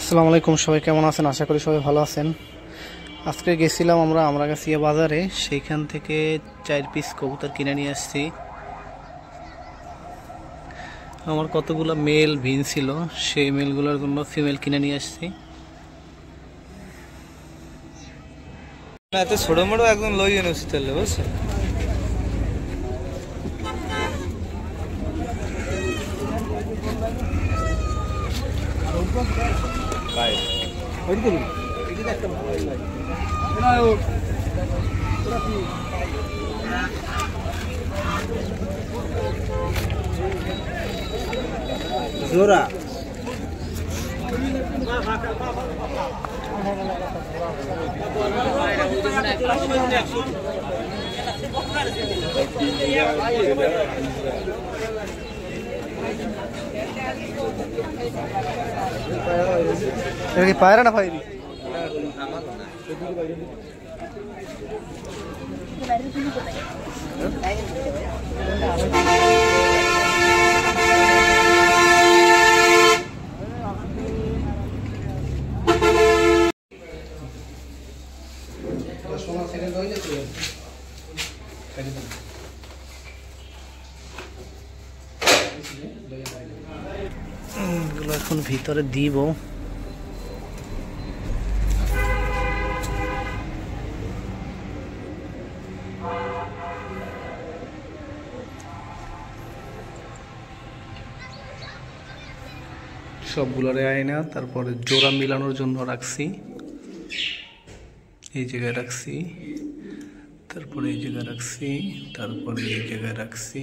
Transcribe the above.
আসসালামু আলাইকুম, সবাই কেমন আছেন? আশা করি সবাই ভালো আছেন। আজকে গেছিলাম আমরা আমরাগাছিয়া বাজারে, সেইখান থেকে 4 পিস কবুতর কিনে নিয়ে আসছি। আমার কতগুলো মেল ভিন ছিল, সেই মেলগুলোর জন্য ফিমেল কিনে নিয়ে আসছি। না এত ছোট মোটো একদম লই এনেছি তাহলে বুঝছো। ভাই ওই দিন এটা একটা ভালো লাগে না ও পুরো কি জোরা এটা কি পায়রা না পায়রি? এগুলো এখন ভিতরে দিব। সবগুলোরে আয়না তারপরে জোড়া মিলানোর জন্য রাখছি, এই জায়গায় রাখছি, তারপরে এই জায়গায় রাখছি, তারপরে এই জায়গায় রাখছি।